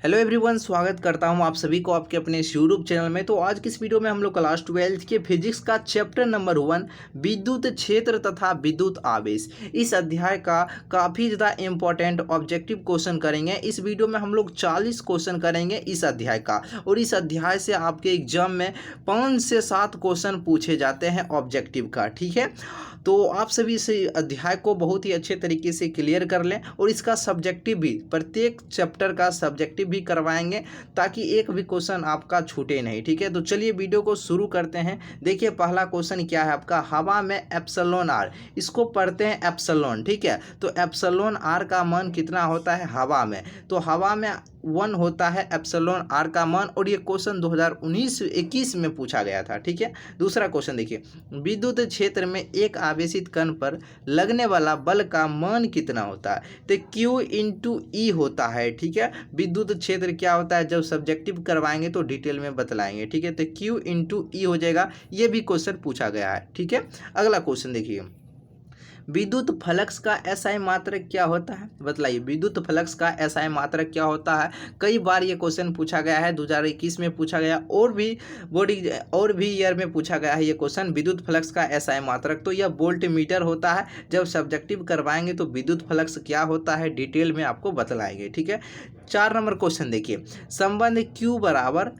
Hello everyone, स्वागत करता हूं आप सभी को आपके अपने इस यूट्यूब चैनल में। तो आज की इस वीडियो में हम लोग क्लास 12 के फिजिक्स का चैप्टर नंबर 1 विद्युत क्षेत्र तथा विद्युत आवेश, इस अध्याय का काफ़ी ज़्यादा इंपॉर्टेंट ऑब्जेक्टिव क्वेश्चन करेंगे। इस वीडियो में हम लोग 40 क्वेश्चन करेंगे इस अध्याय का, और इस अध्याय से आपके एग्जाम में 5 से 7 क्वेश्चन पूछे जाते हैं ऑब्जेक्टिव का। ठीक है, तो आप सभी इस अध्याय को बहुत ही अच्छे तरीके से क्लियर कर लें, और इसका सब्जेक्टिव भी, प्रत्येक चैप्टर का सब्जेक्टिव भी करवाएंगे ताकि एक भी क्वेश्चन आपका छूटे नहीं। ठीक है, तो चलिए वीडियो को शुरू करते हैं। देखिए पहला क्वेश्चन क्या है आपका, हवा में एप्सिलॉन आर, इसको पढ़ते हैं एप्सिलॉन। ठीक है, तो एप्सिलॉन आर का मान कितना होता है हवा में, तो हवा में 1 होता है एप्सिलॉन आर का मान, और ये क्वेश्चन 2019-21 में पूछा गया था। ठीक है, दूसरा क्वेश्चन देखिए, विद्युत क्षेत्र में एक आवेशित कण पर लगने वाला बल का मान कितना होता है, तो Q इंटू ई होता है। ठीक है, विद्युत क्षेत्र क्या होता है, जब सब्जेक्टिव करवाएंगे तो डिटेल में बतलाएंगे। ठीक है, तो Q इंटू ई हो जाएगा, ये भी क्वेश्चन पूछा गया है। ठीक है, अगला क्वेश्चन देखिए, विद्युत फ्लक्स का एसआई मात्रक क्या होता है, बतलाइए। विद्युत फ्लक्स का एसआई मात्रक क्या होता है, कई बार ये क्वेश्चन पूछा गया है, 2021 में पूछा गया, और भी ईयर में पूछा गया है ये क्वेश्चन। विद्युत फ्लक्स का एसआई मात्रक, तो यह वोल्ट मीटर होता है। जब सब्जेक्टिव करवाएंगे तो विद्युत फ्लक्स क्या होता है डिटेल में आपको बतलाएंगे। ठीक है, 4 नंबर क्वेश्चन देखिए, संबंध Q बराबर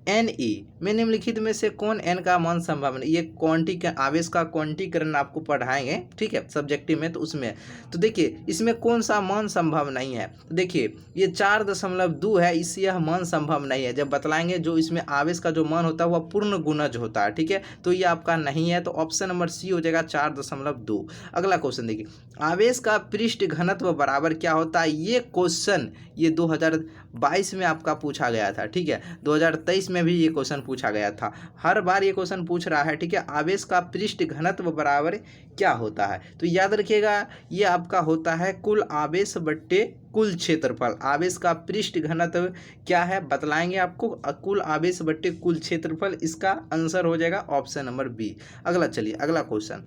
एन ई में निम्नलिखित में से कौन एन का मान संभव नहीं, ये क्वांटिक आवेश का क्वांटीकरण आपको पढ़ाएंगे। ठीक है, सब्जेक्टिव में, तो उसमें तो देखिए इसमें कौन सा मान संभव नहीं है, तो देखिए ये 4.2 है, इससे यह मान संभव नहीं है। जब बतलाएंगे जो इसमें आवेश का जो मान होता है वह पूर्ण गुणज होता है। ठीक है, तो ये आपका नहीं है, तो ऑप्शन नंबर सी हो जाएगा 4.2। अगला क्वेश्चन देखिए, आवेश का पृष्ठ घनत्व बराबर क्या होता है, ये क्वेश्चन ये 2022 में आपका पूछा गया था। ठीक है, 2023 में भी ये क्वेश्चन पूछा गया था, हर बार ये क्वेश्चन पूछ रहा है। ठीक है, आवेश का पृष्ठ घनत्व बराबर क्या होता है, तो याद रखिएगा ये आपका होता है कुल आवेश बट्टे कुल क्षेत्रफल। आवेश का पृष्ठ घनत्व क्या है बतलाएंगे आपको, कुल आवेश बट्टे कुल क्षेत्रफल, इसका आंसर हो जाएगा ऑप्शन नंबर बी। अगला चलिए, अगला क्वेश्चन,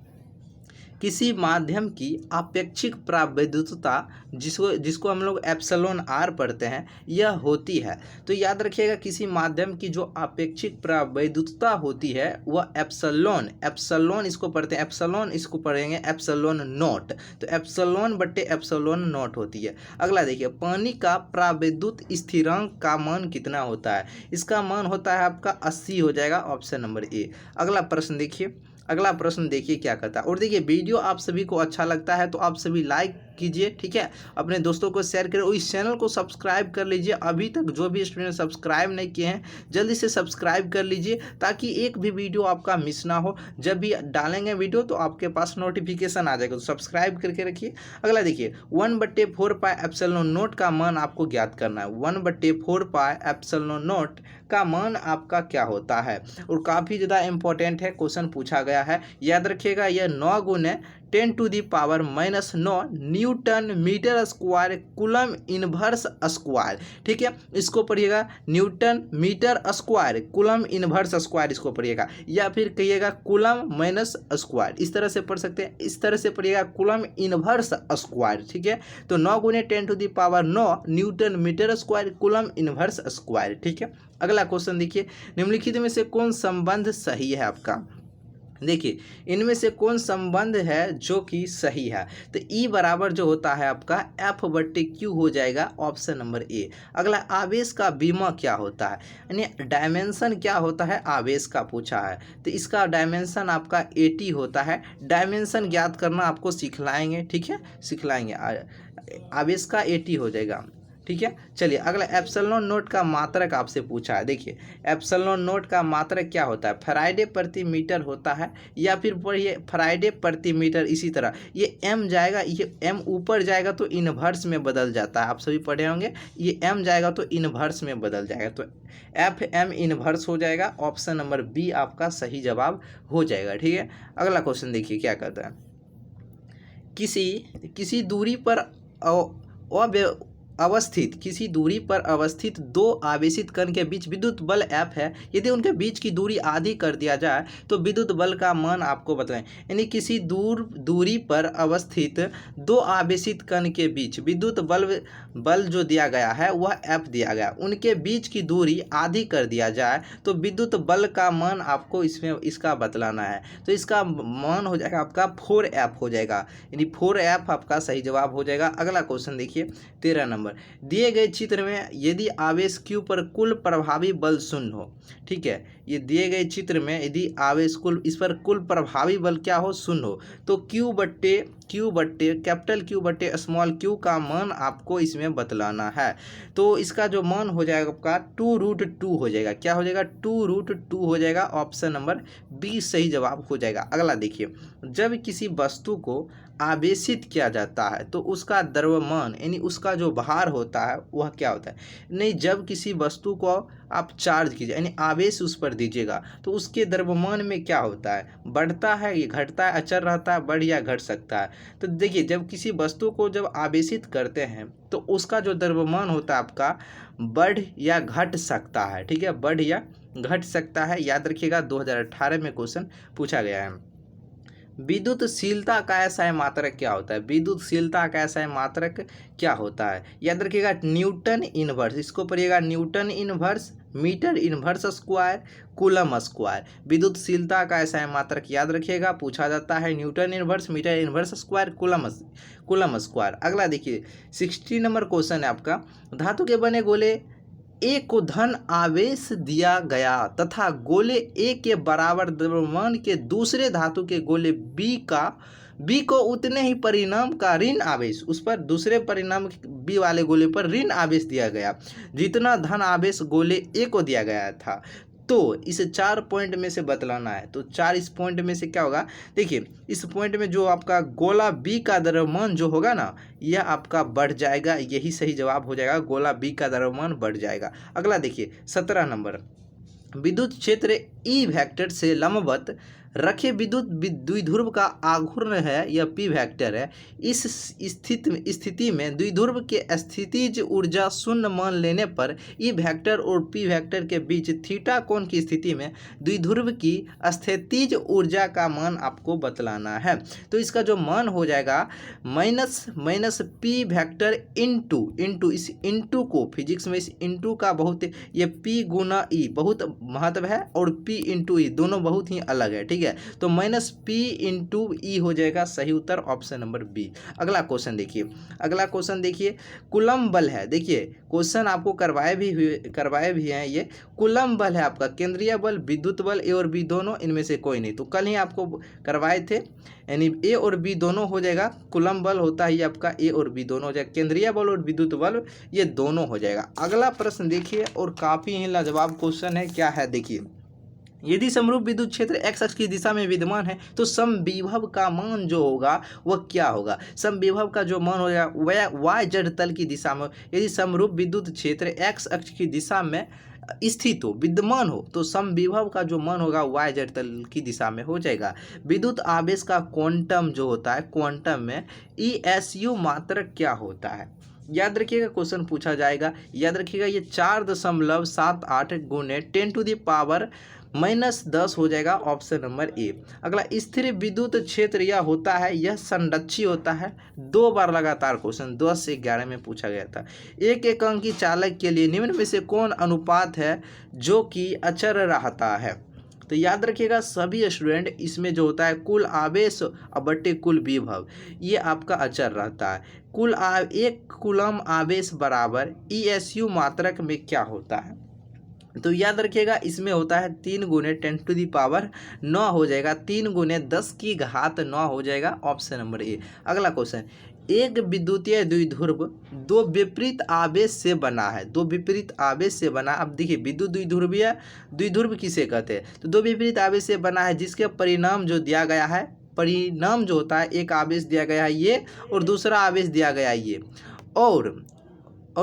किसी माध्यम की आपेक्षिक प्रावैधुता, जिसको हम लोग एप्सिलॉन आर पढ़ते हैं, यह होती है। तो याद रखिएगा किसी माध्यम की जो आपेक्षिक प्रावैधुता होती है वह एप्सिलॉन इसको पढ़ते हैं, एप्सिलॉन इसको पढ़ेंगे एप्सिलॉन नॉट, तो एप्सिलॉन बट्टे एप्सिलॉन नॉट होती है। अगला देखिए, पानी का प्रावैधुत स्थिरांक का मान कितना होता है, इसका मान होता है आपका 80 हो जाएगा, ऑप्शन नंबर ए। अगला प्रश्न देखिए, अगला प्रश्न देखिए क्या कहता है, और देखिए वीडियो आप सभी को अच्छा लगता है तो आप सभी लाइक कीजिए। ठीक है, अपने दोस्तों को शेयर करें, और इस चैनल को सब्सक्राइब कर लीजिए। अभी तक जो भी स्टूडेंट सब्सक्राइब नहीं किए हैं जल्दी से सब्सक्राइब कर लीजिए, ताकि एक भी वीडियो आपका मिस ना हो। जब भी डालेंगे वीडियो तो आपके पास नोटिफिकेशन आ जाएगा, तो सब्सक्राइब करके रखिए। अगला देखिए, 1/4 पाई एप्सिलॉन नॉट का मान आपको ज्ञात करना है। 1/4 पाई एप्सिलॉन नॉट का मान आपका क्या होता है, और काफ़ी ज़्यादा इंपॉर्टेंट है, क्वेश्चन पूछा गया है। याद रखिएगा यह 9 गुने 10⁻⁻9 newton metre square coulomb inverse square. ठीक है, इसको पढ़िएगा newton metre square coulomb inverse square, इसको पढ़िएगा, या फिर कहिएगा कूलम माइनस स्क्वायर, इस तरह से पढ़ सकते हैं। इस तरह से पढ़िएगा कूलम इनवर्स स्क्वायर। ठीक है, तो 9 गुने 10⁻9 newton metre square coulomb inverse square. ठीक है, अगला क्वेश्चन देखिए, निम्नलिखित में से कौन संबंध सही है आपका, देखिए इनमें से कौन संबंध है जो कि सही है, तो E बराबर जो होता है आपका F/Q हो जाएगा, ऑप्शन नंबर ए। अगला, आवेश का बीमा क्या होता है, यानी डायमेंशन क्या होता है आवेश का पूछा है, तो इसका डायमेंशन आपका 80 होता है। डायमेंशन ज्ञात करना आपको सिखलाएंगे। ठीक है, सिखलाएंगे, आवेश का 80 हो जाएगा। ठीक है, चलिए अगला, एप्सिलॉन नोट का मात्रक आपसे पूछा है। देखिए एप्सिलॉन नोट का मात्रक क्या होता है, फैराडे प्रति मीटर होता है, या फिर पढ़िए फैराडे प्रति मीटर। इसी तरह ये m जाएगा, ये m ऊपर जाएगा तो इनवर्स में बदल जाता है, आप सभी पढ़े होंगे। ये m जाएगा तो इनवर्स में बदल जाएगा, तो Fm इनवर्स हो जाएगा, ऑप्शन नंबर बी आपका सही जवाब हो जाएगा। ठीक है, अगला क्वेश्चन देखिए क्या कहता है, किसी दूरी पर अवस्थित किसी दूरी पर अवस्थित दो आवेशित कण के बीच विद्युत बल F है, यदि उनके बीच की दूरी आधी कर दिया जाए तो विद्युत बल का मान आपको बताएं। यानी किसी दूरी पर अवस्थित दो आवेशित कण के बीच विद्युत बल जो दिया गया है वह F दिया गया, उनके बीच की दूरी आधी कर दिया जाए तो विद्युत बल का मान आपको इसमें इसका बतलाना है। तो इसका मान हो जाएगा आपका 4F हो जाएगा, यानी 4F आपका सही जवाब हो जाएगा। अगला क्वेश्चन देखिए 13 नंबर, दिए गए चित्र में यदि आवेश Q पर कुल प्रभावी बल शून्य हो, ठीक है, ये दिए गए चित्र में यदि आवेश इस पर कुल प्रभावी बल क्या हो, शून्य हो, तो कैपिटल Q बट्टे स्मॉल q का मान आपको इसमें बतलाना है। तो इसका जो मान हो जाएगा आपका 2√2 हो जाएगा। क्या हो जाएगा, 2√2 हो जाएगा। ऑप्शन नंबर बी सही जवाब हो जाएगा। अगला देखिए, जब किसी वस्तु को आवेशित किया जाता है तो उसका द्रव्यमान यानी उसका जो भार होता है वह क्या होता है, नहीं, जब किसी वस्तु को आप चार्ज कीजिए यानी आवेश उस पर दीजिएगा तो उसके द्रव्यमान में क्या होता है, बढ़ता है, ये घटता है, अचर रहता है, बढ़ या घट सकता है। तो देखिए, जब किसी वस्तु को जब आवेशित करते हैं तो उसका जो द्रव्यमान होता है आपका बढ़ या घट सकता है, ठीक है, बढ़ या घट सकता है। याद रखिएगा 2018 में क्वेश्चन पूछा गया है। विद्युतशीलता का ऐसा मात्रक क्या होता है, विद्युतशीलता का ऐसा मात्रक क्या होता है, याद रखिएगा न्यूटन इनवर्स, इसको पढ़िएगा newton inverse metre inverse square coulomb square. विद्युतशीलता का ऐसा मात्रक याद रखिएगा, पूछा जाता है newton inverse metre inverse square coulomb square. अगला देखिए 60 नंबर क्वेश्चन है आपका, धातु के बने गोले ए को धन आवेश दिया गया तथा गोले ए के बराबर द्रव्यमान के दूसरे धातु के गोले बी को उतने ही परिणाम का ऋण आवेश उस पर दूसरे परिणाम बी वाले गोले पर ऋण आवेश दिया गया जितना धन आवेश गोले ए को दिया गया था। तो इसे 4 पॉइंट में से बतलाना है। तो 4 इस पॉइंट में से क्या होगा, देखिए इस पॉइंट में जो आपका गोला बी का द्रव्यमान जो होगा ना यह आपका बढ़ जाएगा, यही सही जवाब हो जाएगा, गोला बी का द्रव्यमान बढ़ जाएगा। अगला देखिए 17 नंबर, विद्युत क्षेत्र ई वेक्टर से लंबवत रखे विद्युत द्विध्रुव का आघूर्ण है या पी वेक्टर है। इस स्थिति में द्विध्रुव के स्थितिज ऊर्जा शून्य मान लेने पर ई वेक्टर और पी वेक्टर के बीच थीटा कोण की स्थिति में द्विध्रुव की स्थितिज ऊर्जा का मान आपको बतलाना है। तो इसका जो मान हो जाएगा माइनस पी वेक्टर इंटू इस इंटू को फिजिक्स में इस इंटू का बहुत ये पी गुना ई बहुत महत्व है और पी इंटू ई दोनों बहुत ही अलग है, ठीक है। तो माइनस पी इंटू ई हो जाएगा सही उत्तर, ऑप्शन नंबर बी। अगला क्वेश्चन देखिए कूलम बल है। देखिए क्वेश्चन आपको करवाए भी हैं, ये कूलम बल है आपका, केंद्रीय बल विद्युत बल ए और बी दोनों, इनमें से कोई नहीं। तो कल ही आपको करवाए थे, यानी ए और बी दोनों हो जाएगा। कूलम बल होता है ये आपका ए और बी दोनों हो जाएगा, केंद्रीय बल और विद्युत बल ये दोनों हो जाएगा। अगला प्रश्न देखिए और काफ़ी ही लाजवाब क्वेश्चन है, क्या है देखिए, यदि समरूप विद्युत क्षेत्र x अक्ष की दिशा में विद्यमान है तो समविभव का मान जो होगा वह क्या होगा। समविभव का जो मान होगा वह y z तल की दिशा में, यदि समरूप विद्युत क्षेत्र x अक्ष की दिशा में स्थित हो, विद्यमान हो, तो समविभव का जो मान होगा y z तल की दिशा में हो जाएगा। विद्युत आवेश का क्वांटम जो होता है, क्वांटम में ESU मात्रक क्या होता है, याद रखिएगा, क्वेश्चन पूछा जाएगा। याद रखिएगा ये 4.78 गुने 10⁻⁻10 हो जाएगा, ऑप्शन नंबर ए। अगला स्थिर विद्युत क्षेत्र यह होता है, यह संरक्षी होता है। 2 बार लगातार क्वेश्चन 10 से 11 में पूछा गया था। एक अंकी चालक के लिए निम्न में से कौन अनुपात है जो कि अचर रहता है। तो याद रखिएगा सभी स्टूडेंट, इसमें जो होता है कुल आवेश बट्टे कुल विभव ये आपका अचर रहता है। एक कूलम आवेश बराबर ESU मात्रक में क्या होता है, तो याद रखिएगा इसमें होता है 3 गुने 10⁻9 हो जाएगा, 3 गुने 10⁻9 हो जाएगा, ऑप्शन नंबर ए। अगला क्वेश्चन, एक विद्युतीय द्विध्रुव दो विपरीत आवेश से बना है, दो विपरीत आवेश से बना। अब देखिए विद्युत द्विध्रुव किसे कहते हैं, तो दो विपरीत आवेश से बना है जिसके परिणाम जो दिया गया है, परिणाम जो होता है एक आवेश दिया गया है ये और दूसरा आवेश दिया गया है ये, और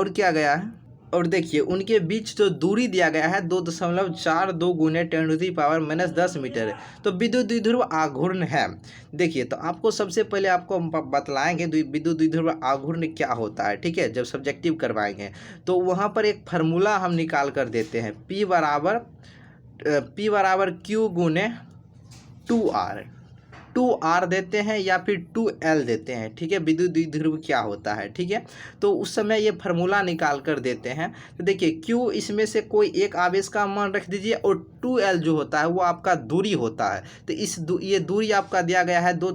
क्या गया है, और देखिए उनके बीच जो दूरी दिया गया है 2.42 गुने 10⁻⁻10 मीटर है। तो विद्युत द्विध्रुव आघूर्ण है। देखिए तो आपको सबसे पहले आपको हम बतलाएंगे विद्युत द्विध्रुव आघूर्ण क्या होता है, ठीक है। जब सब्जेक्टिव करवाएंगे तो वहाँ पर एक फार्मूला हम निकाल कर देते हैं, P बराबर Q गुने 2R, 2R देते हैं या फिर 2L देते हैं, ठीक है। विद्युत द्विध्रुव क्या होता है, ठीक है। तो उस समय ये फार्मूला निकाल कर देते हैं। तो देखिए Q इसमें से कोई एक आवेश का मान रख दीजिए और 2L जो होता है वो आपका दूरी होता है। तो ये दूरी आपका दिया गया है 2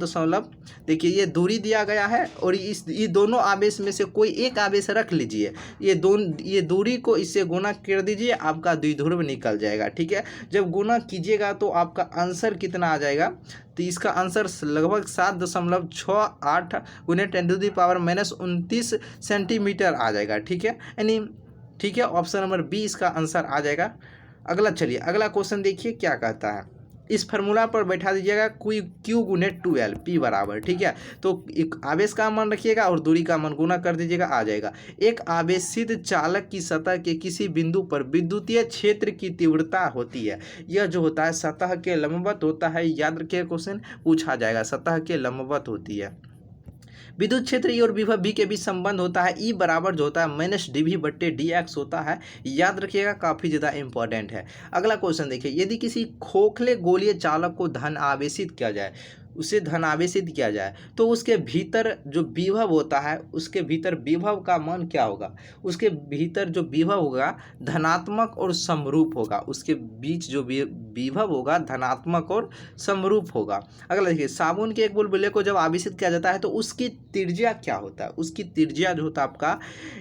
देखिए ये दूरी दिया गया है और ये दोनों आवेश में से कोई एक आवेश रख लीजिए, ये दूरी को इससे गुना कर दीजिए, आपका द्विध्रुव निकल जाएगा, ठीक है। जब गुना कीजिएगा तो आपका आंसर कितना आ जाएगा, तो इसका आंसर लगभग 7.68 गुने 10⁻⁻29 सेंटीमीटर आ जाएगा, ठीक है। यानी ठीक है, ऑप्शन नंबर बी इसका आंसर आ जाएगा। अगला चलिए अगला क्वेश्चन देखिए क्या कहता है। इस फार्मूला पर बैठा दीजिएगा Q गुने 2L P बराबर, ठीक है। तो एक आवेश का मान रखिएगा और दूरी का मान गुना कर दीजिएगा, आ जाएगा। एक आवेशित चालक की सतह के किसी बिंदु पर विद्युतीय क्षेत्र की तीव्रता होती है। यह जो होता है सतह के लंबवत होता है, याद रखिएगा क्वेश्चन पूछा जाएगा, सतह के लंबवत होती है। विद्युत क्षेत्र E और विभव V के बीच संबंध होता है, E बराबर जो होता है -dV/dx होता है, याद रखिएगा, काफ़ी ज़्यादा इंपॉर्टेंट है। अगला क्वेश्चन देखिए, यदि किसी खोखले गोलीय चालक को धन आवेशित किया जाए, उसे धनावेशित किया जाए तो उसके भीतर जो विभव होता है, उसके भीतर विभव का मान क्या होगा, उसके भीतर जो विभव होगा धनात्मक और समरूप होगा, उसके बीच जो विभव होगा धनात्मक और समरूप होगा। अगला देखिए, साबुन के एक बुलबुले को जब आवेशित किया जाता है तो उसकी त्रिज्या क्या होता है, उसकी त्रिज्या जो होता है आपका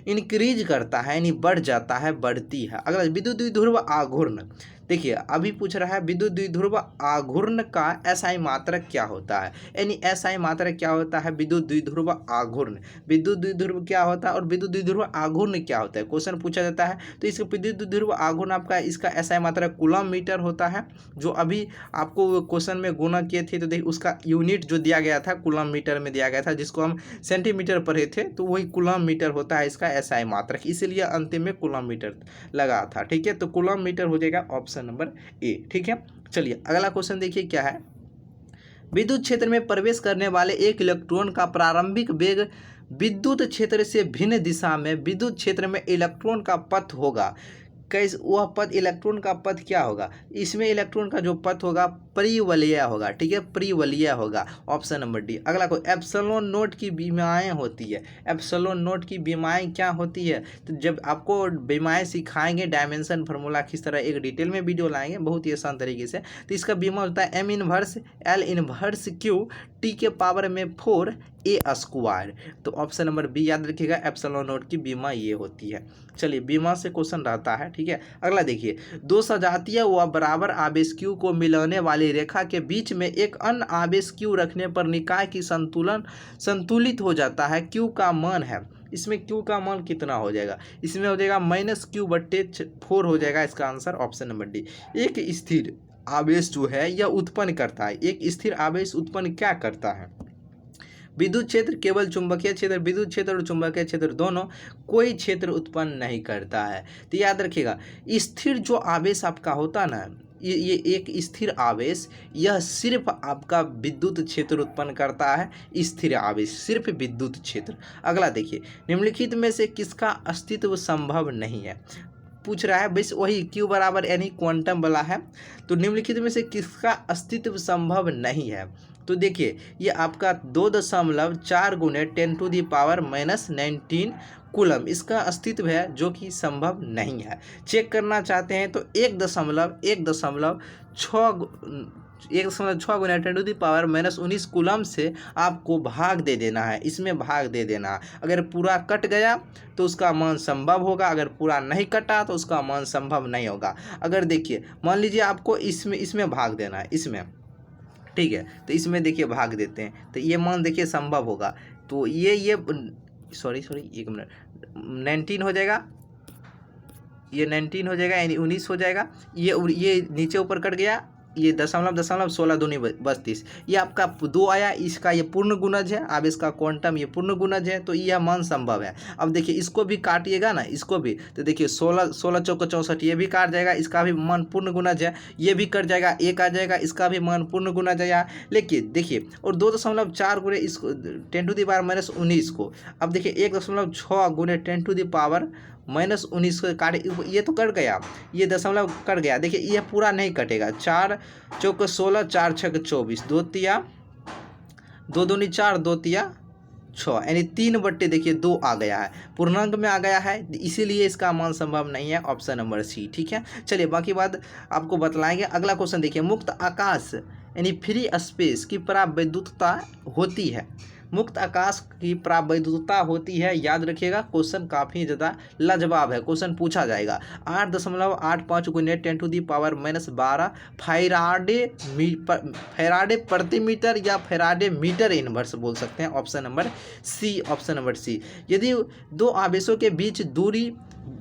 इंक्रीज करता है, यानी बढ़ जाता है, बढ़ती है। अगला विद्युत द्विध्रुव आघूर्ण, देखिए अभी पूछ रहा है विद्युत द्विध्रुव आघूर्ण का SI मात्रक क्या होता है, यानी SI मात्रक क्या होता है विद्युत द्विध्रुव आघूर्ण, विद्युत द्विध्रुव क्या होता है और विद्युत द्विध्रुव आघूर्ण क्या होता है, क्वेश्चन पूछा जाता है। तो इसका विद्युत द्विध्रुव आघूर्ण आपका इसका SI मात्रक कूलम मीटर होता है, जो अभी आपको क्वेश्चन में गुना किए थे। तो देखिए उसका यूनिट जो दिया गया था कूलम मीटर में दिया गया था, जिसको हम सेंटीमीटर पढ़े थे, तो वही कूलम मीटर होता है इसका SI मात्रक, इसीलिए अंतिम में कूलम मीटर लगा था, ठीक है। तो कूलम मीटर हो जाएगा ऑप्शन नंबर ए, ठीक है। चलिए अगला क्वेश्चन देखिए क्या है। विद्युत क्षेत्र में प्रवेश करने वाले एक इलेक्ट्रॉन का प्रारंभिक वेग विद्युत क्षेत्र से भिन्न दिशा में विद्युत क्षेत्र में इलेक्ट्रॉन का पथ होगा। कैसे वह पथ, इलेक्ट्रॉन का पथ क्या होगा, इसमें इलेक्ट्रॉन का जो पथ होगा परिवलयीय होगा, ठीक है, परिवलयीय होगा, ऑप्शन नंबर डी। अगला को एप्सिलॉन नोट की बीमाएँ होती है, एप्सिलॉन नोट की बीमाएँ क्या होती है, तो जब आपको बीमाएँ सिखाएंगे डायमेंशन फार्मूला किस तरह एक डिटेल में वीडियो लाएंगे बहुत ही आसान तरीके से। तो इसका बीमा होता है M inverse L inverse Q T के पावर में 4 A स्क्वायर। तो ऑप्शन नंबर बी याद रखिएगा, एप्सिलॉन नोट की बीमा ये होती है। चलिए बीमा से क्वेश्चन रहता है, ठीक है। अगला देखिए, दो सजातीय व बराबर आवेश Q को मिलाने वाली रेखा के बीच में एक अन्य आवेश Q रखने पर निकाय की संतुलित हो जाता है। Q का मान है, इसमें Q का मान कितना हो जाएगा, इसमें हो जाएगा -Q/4 हो जाएगा, इसका आंसर ऑप्शन नंबर डी। एक स्थिर आवेश जो है यह उत्पन्न करता है, एक स्थिर आवेश उत्पन्न क्या करता है, विद्युत क्षेत्र केवल चुंबकीय क्षेत्र, विद्युत क्षेत्र और चुंबकीय क्षेत्र दोनों, कोई क्षेत्र उत्पन्न नहीं करता है। तो याद रखिएगा, स्थिर जो आवेश आपका होता ना, ये एक स्थिर आवेश, यह सिर्फ आपका विद्युत क्षेत्र उत्पन्न करता है, स्थिर आवेश सिर्फ विद्युत क्षेत्र। अगला देखिए, निम्नलिखित में से किसका अस्तित्व संभव नहीं है, पूछ रहा है बस वही Q बराबर यानी क्वांटम वाला है। तो निम्नलिखित में से किसका अस्तित्व संभव नहीं है, तो देखिए ये आपका 2.4 गुने 10⁻⁻19 कूलम इसका अस्तित्व है, जो कि संभव नहीं है। चेक करना चाहते हैं तो 1.6 गुना 10⁻⁻19 कूलम से आपको भाग दे देना है, इसमें भाग दे देना है। अगर पूरा कट गया तो उसका मान संभव होगा, अगर पूरा नहीं कटा तो उसका मान संभव नहीं होगा। अगर देखिए मान लीजिए आपको इसमें भाग देना है, इसमें, ठीक है, तो इसमें देखिए भाग देते हैं तो ये मान देखिए संभव होगा। तो ये सॉरी एक मिनट, 19 हो जाएगा, ये 19 हो जाएगा यानी 19 हो जाएगा, ये नीचे ऊपर कट गया ये दशमलव दशमलव 16 दूनी 32, ये आपका 2 आया, इसका ये पूर्ण गुणज है। अब इसका क्वांटम ये पूर्ण गुणज है, तो यह मान संभव है। अब देखिए इसको भी काटिएगा ना, इसको भी, तो देखिए 16 16 चौको 64, ये भी काट जाएगा, इसका भी मान पूर्ण गुणज है। ये भी कट जाएगा, एक आ जाएगा, इसका भी मान पूर्ण गुणज है। लेकिन देखिए और 2.4 गुणे इसको 10⁻⁻19 को, अब देखिए 1.6 गुणे 10⁻⁻19 को काट, ये तो कट गया, ये दशमलव कट गया। देखिए ये पूरा नहीं कटेगा। 4 चौको 16, 4 छक 24, 2 तिया 2 दूनी 4, 2 तिया 6, यानी 3/2 देखिए 2 आ गया है, पूर्णांक में आ गया है, इसीलिए इसका मान संभव नहीं है, ऑप्शन नंबर सी। ठीक है, चलिए बाकी बात आपको बतलाएंगे। अगला क्वेश्चन देखिए, मुक्त आकाश यानी फ्री स्पेस की प्रावैद्युतता होती है। मुक्त आकाश की प्रावैद्युतता होती है, याद रखिएगा, क्वेश्चन काफ़ी ज़्यादा लाजवाब है, क्वेश्चन पूछा जाएगा। 8.85 गुने 10⁻⁻12 फैराडे प्रति मीटर या फैराडे मीटर इनवर्स बोल सकते हैं, option number C, option number C. यदि दो आवेशों के बीच दूरी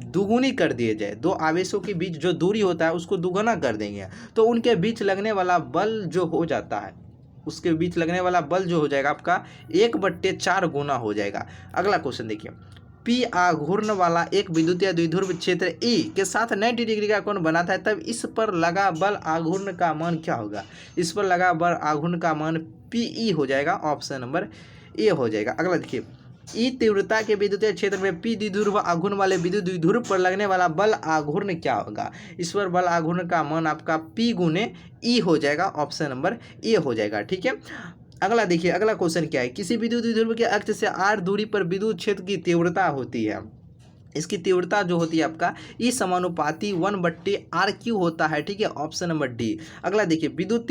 दुगुनी कर दिए जाए, दो आवेशों के बीच जो दूरी होता है उसको दुगुना कर देंगे, तो उनके बीच लगने वाला बल जो हो जाता है, उसके बीच लगने वाला बल जो हो जाएगा आपका 1/4 गुना हो जाएगा। अगला क्वेश्चन देखिए, पी आघूर्ण वाला एक विद्युतीय द्विध्रुव क्षेत्र ई के साथ 90 डिग्री का कोण बनाता है, तब इस पर लगा बल आघूर्ण का मान क्या होगा? इस पर लगा बल आघूर्ण का मान पी हो जाएगा, ऑप्शन नंबर ए हो जाएगा। अगला देखिए, ई तीव्रता के विद्युतीय क्षेत्र में पी द्विध्रुव आघूर्ण वाले विद्युत द्विध्रुव पर लगने वाला बल आघूर्ण क्या होगा? इस पर बल आघूर्ण का मान आपका पी गुने ई हो जाएगा, ऑप्शन नंबर ए हो जाएगा। ठीक है, अगला देखिए, अगला क्वेश्चन क्या है, किसी विद्युत द्विध्रुव के अक्ष से r दूरी पर विद्युत क्षेत्र की तीव्रता होती है, इसकी तीव्रता जो होती है आपका ई समानुपाती 1/r³ होता है। ठीक है, ऑप्शन नंबर डी। अगला देखिए, विद्युत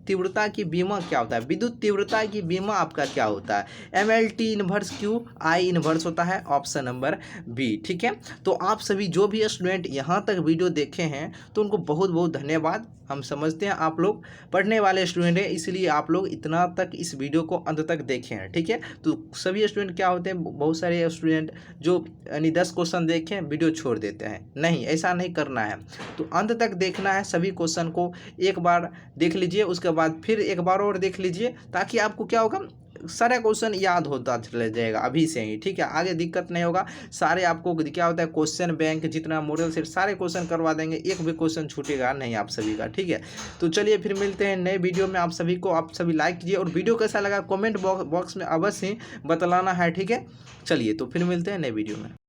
तीव्रता की बीमा क्या होता है? विद्युत तीव्रता की बीमा आपका क्या होता है? MLT inverse Q I inverse होता है, ऑप्शन नंबर बी। ठीक है, तो आप सभी जो भी स्टूडेंट यहाँ तक वीडियो देखे हैं तो उनको बहुत बहुत धन्यवाद। हम समझते हैं आप लोग पढ़ने वाले स्टूडेंट हैं, इसलिए आप लोग इतना तक इस वीडियो को अंत तक देखे हैं। ठीक है, तो सभी स्टूडेंट क्या होते हैं, बहुत सारे स्टूडेंट जो यानी 10 क्वेश्चन देखें वीडियो छोड़ देते हैं, नहीं, ऐसा नहीं करना है, तो अंत तक देखना है। सभी क्वेश्चन को एक बार देख लीजिए, उसके बाद फिर एक बार और देख लीजिए, ताकि आपको क्या होगा, सारे क्वेश्चन याद होता चला जाएगा अभी से ही। ठीक है, आगे दिक्कत नहीं होगा। सारे आपको क्या होता है, क्वेश्चन बैंक जितना मॉडल सेट सारे क्वेश्चन करवा देंगे, एक भी क्वेश्चन छूटेगा नहीं आप सभी का। ठीक है, तो चलिए फिर मिलते हैं नए वीडियो में। आप सभी लाइक कीजिए और वीडियो कैसा लगा कमेंट बॉक्स में अवश्य बतलाना है। ठीक है, चलिए तो फिर मिलते हैं नए वीडियो में।